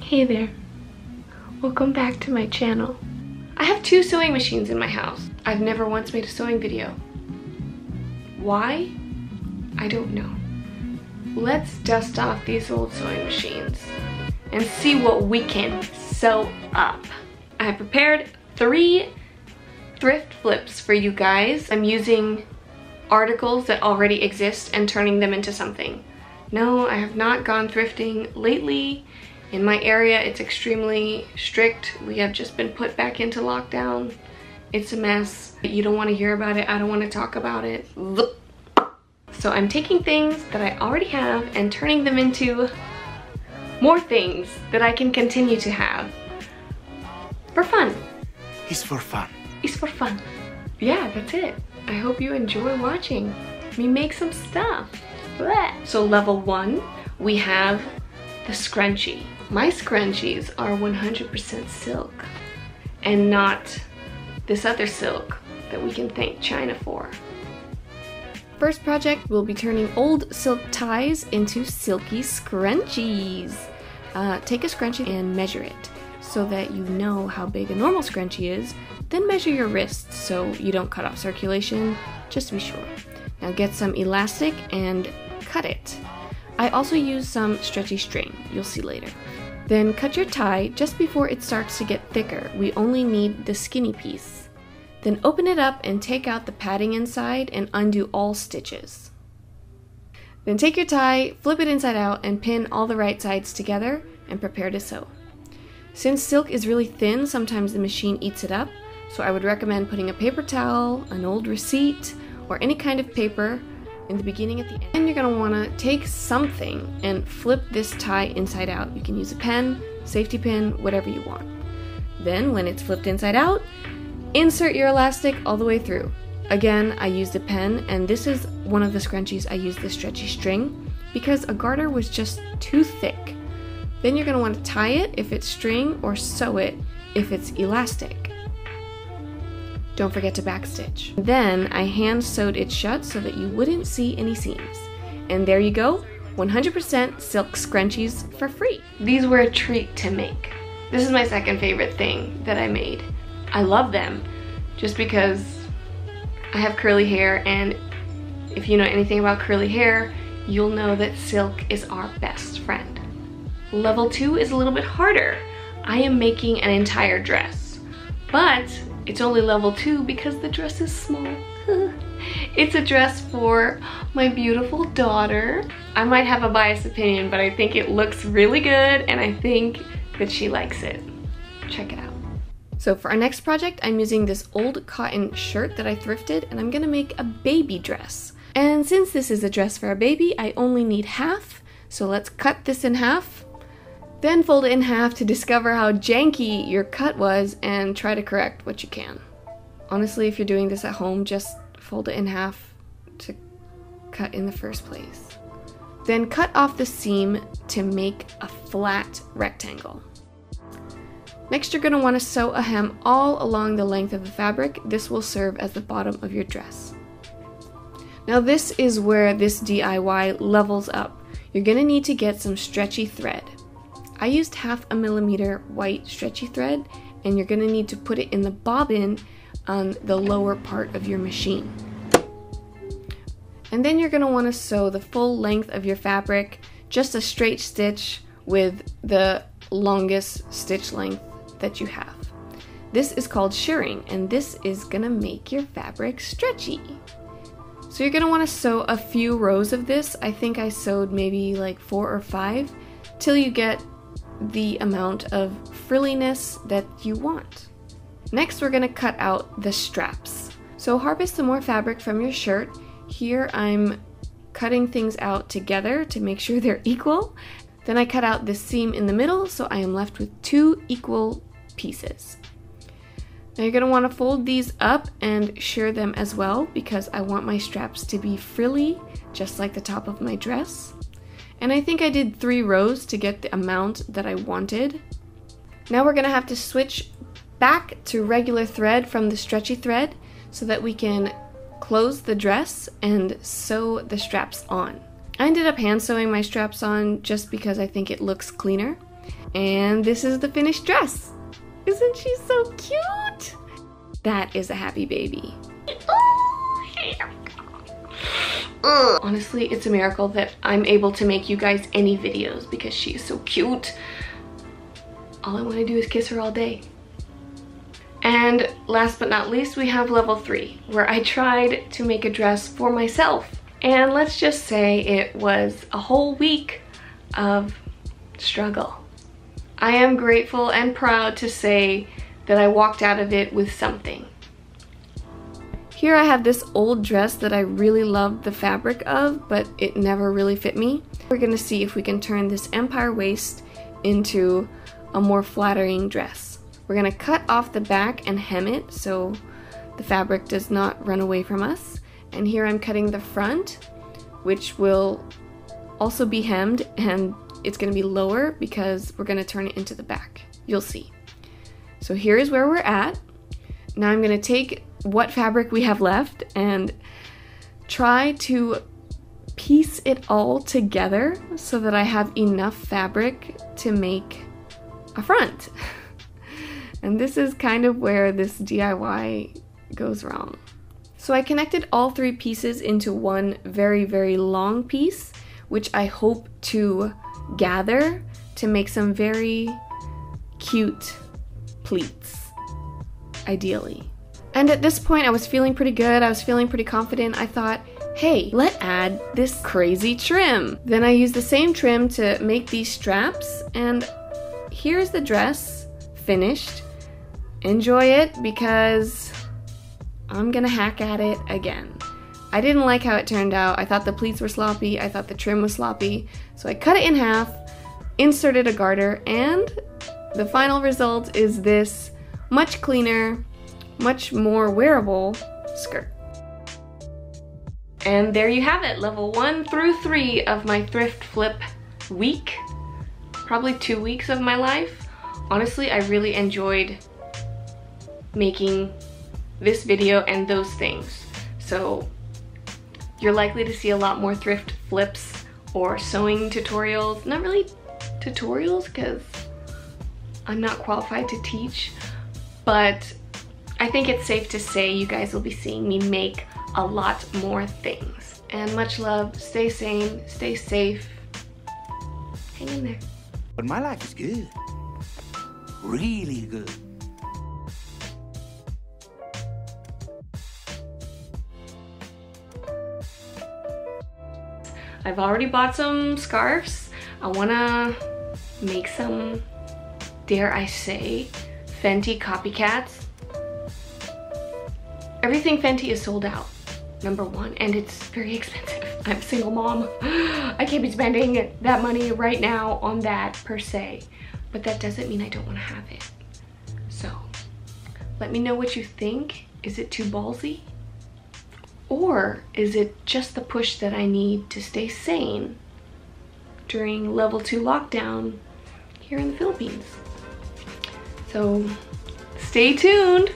Hey there, welcome back to my channel. I have 2 sewing machines in my house. I've never once made a sewing video. Why? I don't know. Let's dust off these old sewing machines and see what we can sew up. I have prepared 3 thrift flips for you guys. I'm using articles that already exist and turning them into something. No, I have not gone thrifting lately. In my area, it's extremely strict. We have just been put back into lockdown. It's a mess. You don't want to hear about it. I don't want to talk about it. So I'm taking things that I already have and turning them into more things that I can continue to have. For fun. It's for fun. It's for fun. Yeah, that's it. I hope you enjoy watching me make some stuff. Blech. So level 1, we have the scrunchie. My scrunchies are 100% silk and not this other silk that we can thank China for. First project, we'll be turning old silk ties into silky scrunchies. Take a scrunchie and measure it so that you know how big a normal scrunchie is. Then measure your wrists so you don't cut off circulation, just to be sure. Now get some elastic and cut it. I also use some stretchy string, you'll see later. Then cut your tie just before it starts to get thicker. We only need the skinny piece. Then open it up and take out the padding inside and undo all stitches. Then take your tie, flip it inside out, and pin all the right sides together and prepare to sew. Since silk is really thin, sometimes the machine eats it up, so I would recommend putting a paper towel, an old receipt, or any kind of paper in the beginning at the end. And you're going to want to take something and flip this tie inside out. You can use a pen, safety pin, whatever you want. Then when it's flipped inside out, insert your elastic all the way through. Again, I used a pen, and this is one of the scrunchies I used the stretchy string because a garter was just too thick. Then you're going to want to tie it if it's string or sew it if it's elastic. Don't forget to backstitch. Then I hand sewed it shut so that you wouldn't see any seams. And there you go, 100% silk scrunchies for free. These were a treat to make. This is my second favorite thing that I made. I love them just because I have curly hair, and if you know anything about curly hair, you'll know that silk is our best friend. Level 2 is a little bit harder. I am making an entire dress, but it's only level 2 because the dress is small. It's a dress for my beautiful daughter. I might have a biased opinion, but I think it looks really good and I think that she likes it. Check it out. So for our next project, I'm using this old cotton shirt that I thrifted, and I'm gonna make a baby dress. And since this is a dress for a baby, I only need half. So let's cut this in half. Then fold it in half to discover how janky your cut was and try to correct what you can. Honestly, if you're doing this at home, just fold it in half to cut in the first place. Then cut off the seam to make a flat rectangle. Next, you're going to want to sew a hem all along the length of the fabric. This will serve as the bottom of your dress. Now this is where this DIY levels up. You're going to need to get some stretchy thread. I used 1/2 millimeter white stretchy thread, and you're going to need to put it in the bobbin on the lower part of your machine. And then you're going to want to sew the full length of your fabric, just a straight stitch with the longest stitch length that you have. This is called shirring, and this is going to make your fabric stretchy. So you're going to want to sew a few rows of this. I think I sewed maybe like 4 or 5 till you get the amount of frilliness that you want. Next, we're going to cut out the straps. So harvest some more fabric from your shirt. Here I'm cutting things out together to make sure they're equal. Then I cut out this seam in the middle, so I am left with 2 equal pieces. Now you're going to want to fold these up and shear them as well because I want my straps to be frilly, just like the top of my dress. And I think I did 3 rows to get the amount that I wanted. Now we're going to have to switch back to regular thread from the stretchy thread so that we can close the dress and sew the straps on. I ended up hand sewing my straps on just because I think it looks cleaner. And this is the finished dress. Isn't she so cute? That is a happy baby. Honestly, it's a miracle that I'm able to make you guys any videos because she is so cute. All I want to do is kiss her all day. And last but not least, we have level 3, where I tried to make a dress for myself. And let's just say it was a whole week of struggle. I am grateful and proud to say that I walked out of it with something. Here I have this old dress that I really loved the fabric of, but it never really fit me. We're gonna see if we can turn this empire waist into a more flattering dress. We're gonna cut off the back and hem it so the fabric does not run away from us. And here I'm cutting the front, which will also be hemmed, and it's gonna be lower because we're gonna turn it into the back. You'll see. So here is where we're at. Now I'm gonna take what fabric we have left and try to piece it all together so that I have enough fabric to make a front. And this is kind of where this DIY goes wrong. So I connected all 3 pieces into one very, very long piece, which I hope to gather to make some very cute pleats, ideally. And at this point I was feeling pretty good, I was feeling pretty confident. I thought, hey, let's add this crazy trim. Then I used the same trim to make these straps, and here's the dress finished. Enjoy it because I'm gonna hack at it again. I didn't like how it turned out. I thought the pleats were sloppy, I thought the trim was sloppy, so I cut it in half, inserted a garter, and the final result is this much cleaner, much more wearable skirt. And there you have it, level 1 through 3 of my thrift flip week. Probably 2 weeks of my life. Honestly, I really enjoyed making this video and those things. So you're likely to see a lot more thrift flips or sewing tutorials. Not really tutorials because I'm not qualified to teach, but I think it's safe to say you guys will be seeing me make a lot more things. And much love, stay sane, stay safe, hang in there. But my life is good, really good. I've already bought some scarves. I wanna make some, dare I say, Fenty copycats. Everything Fenty is sold out, number 1, and it's very expensive. I'm a single mom. I can't be spending that money right now on that per se, but that doesn't mean I don't want to have it. So let me know what you think. Is it too ballsy? Or is it just the push that I need to stay sane during level 2 lockdown here in the Philippines? So stay tuned.